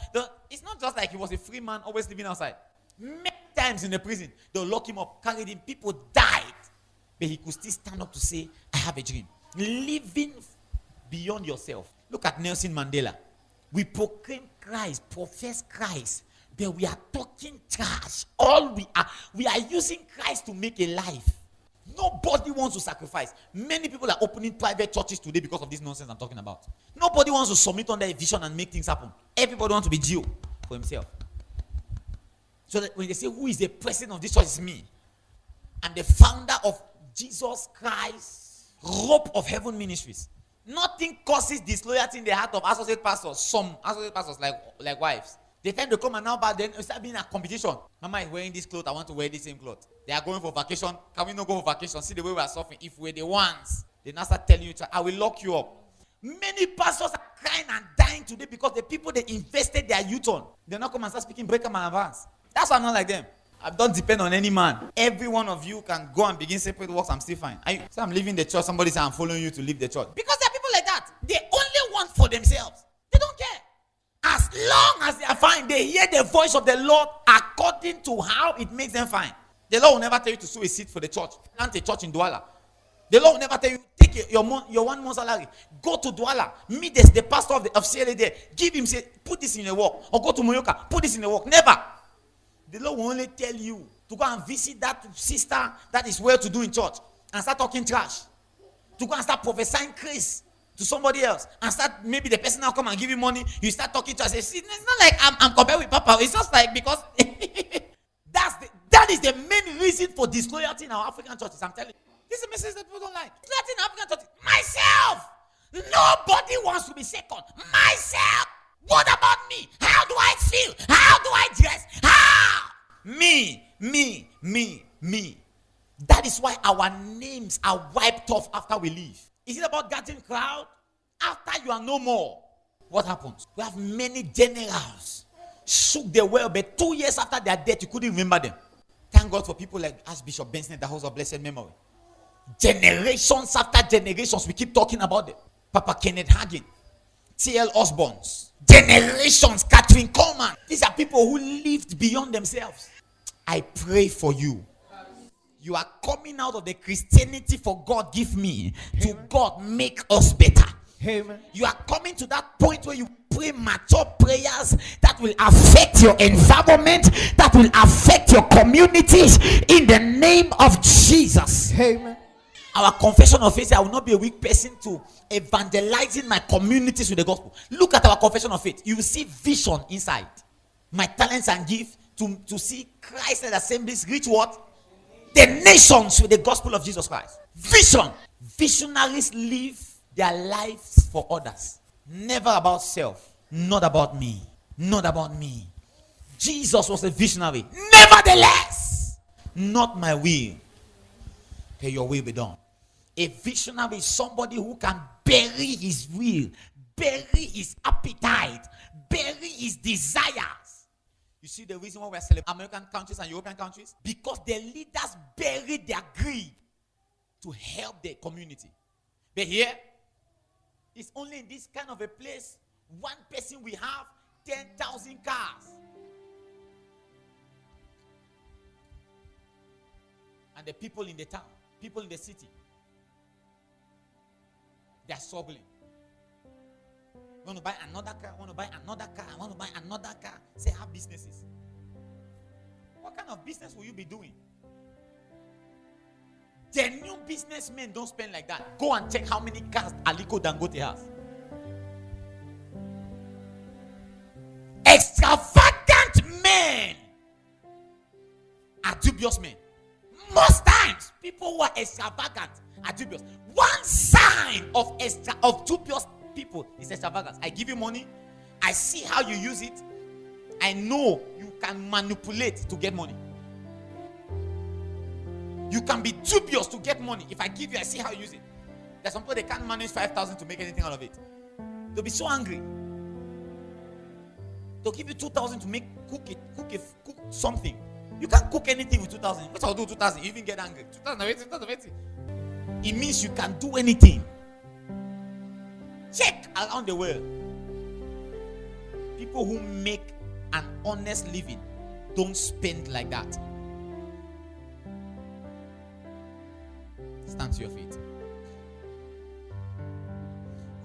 It's not just like he was a free man always living outside. Many times in the prison, they'll lock him up, carry him. People died. But he could still stand up to say, I have a dream. Living beyond yourself. Look at Nelson Mandela. We proclaim Christ, profess Christ. But we are talking trash. All we are using Christ to make a life. Nobody wants to sacrifice. Many people are opening private churches today because of this nonsense I'm talking about. Nobody wants to submit under a vision and make things happen. Everybody wants to be Jew for himself. So that when they say, who is the president of this church? It's me. I'm the founder of Jesus Christ Rope of Heaven Ministries. Nothing causes disloyalty in the heart of associate pastors. Some associate pastors like wives. The time they come and now, but then it start being a competition. Mama is wearing this clothes, I want to wear the same clothes. They are going for vacation. Can we not go for vacation? See the way we are suffering. If we're the ones, they now start telling you, I will lock you up. Many pastors are crying and dying today because the people they invested their youth on, they now come and start speaking breaker and advance. That's why I'm not like them. I don't depend on any man. Every one of you can go and begin separate works. I'm still fine. So I'm leaving the church. Somebody say I'm following you to leave the church. Because there are people like that. They only want for themselves. They don't care. As long as they are fine, they hear the voice of the Lord according to how it makes them fine. The Lord will never tell you to sow a seed for the church. Plant a church in Douala. The Lord will never tell you, take your 1 month salary. Go to Douala. Meet the pastor of CLA there. Give him, say, put this in a work. Or go to Moyoka. Put this in a work. Never. The Lord will only tell you to go and visit that sister that is well to do in church. And start talking trash. To go and start prophesying grace to somebody else and start, maybe the person now come and give you money, you start talking to us. See, it's not like I'm compared with Papa. It's just like because that is the main reason for disloyalty in our African churches. I'm telling you. This is a message that people don't like. Disloyalty in African churches. Myself. Nobody wants to be second. Myself. What about me? How do I feel? How do me, me, me. That is why our names are wiped off after we leave. Is it about gathering crowd? After you are no more, what happens? We have many generals shook the world, but 2 years after their death, you couldn't remember them. Thank God for people like Archbishop Benson, the house of blessed memory. Generations after generations, we keep talking about them. Papa Kenneth Hagin, T.L. Osborne, generations, Catherine Coleman. These are people who lived beyond themselves. I pray for you. You are coming out of the Christianity for God give me to God make us better. Amen. You are coming to that point where you pray mature prayers that will affect your environment, that will affect your communities in the name of Jesus. Amen. Our confession of faith, I will not be a weak person to evangelizing my communities with the gospel. Look at our confession of faith. You will see vision inside. My talents and gift to see Christ-led assemblies reach what? The nations with the gospel of Jesus Christ. Vision. Visionaries live their lives for others. Never about self. Not about me. Not about me. Jesus was a visionary. Nevertheless, not my will, but your will be done. A visionary is somebody who can bury his will, bury his appetite, bury his desires. You see the reason why we're celebrating American countries and European countries? Because the leaders buried their greed to help their community. But here, it's only in this kind of a place, one person will have 10,000 cars. And the people in the town, people in the city, they are struggling. Want to buy another car, want to buy another car, want to buy another car. Say, have businesses. What kind of business will you be doing? The new businessmen don't spend like that. Go and check how many cars Aliko Dangote has. Extravagant men are dubious men. Most times, people who are extravagant are dubious. One sign of dubious people is extravagance. I give you money, I see how you use it, I know you can manipulate to get money. You can be dubious to get money. If I give you, I see how you use it. There's some people they can't manage 5,000 to make anything out of it. They'll be so angry. They'll give you 2,000 to cook something. You can't cook anything with 2,000. What I'll do 2,000? You even get angry. 2,080. It means you can do anything. Check around the world. People who make an honest living don't spend like that. Stand to your feet.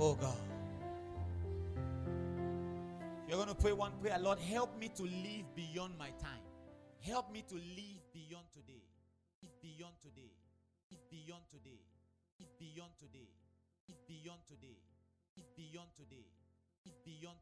Oh God. You're going to pray one prayer. Lord, help me to live beyond my time. Help me to live beyond today. Live beyond today. Live beyond today. Live beyond today. Live beyond today. Live beyond today. Live beyond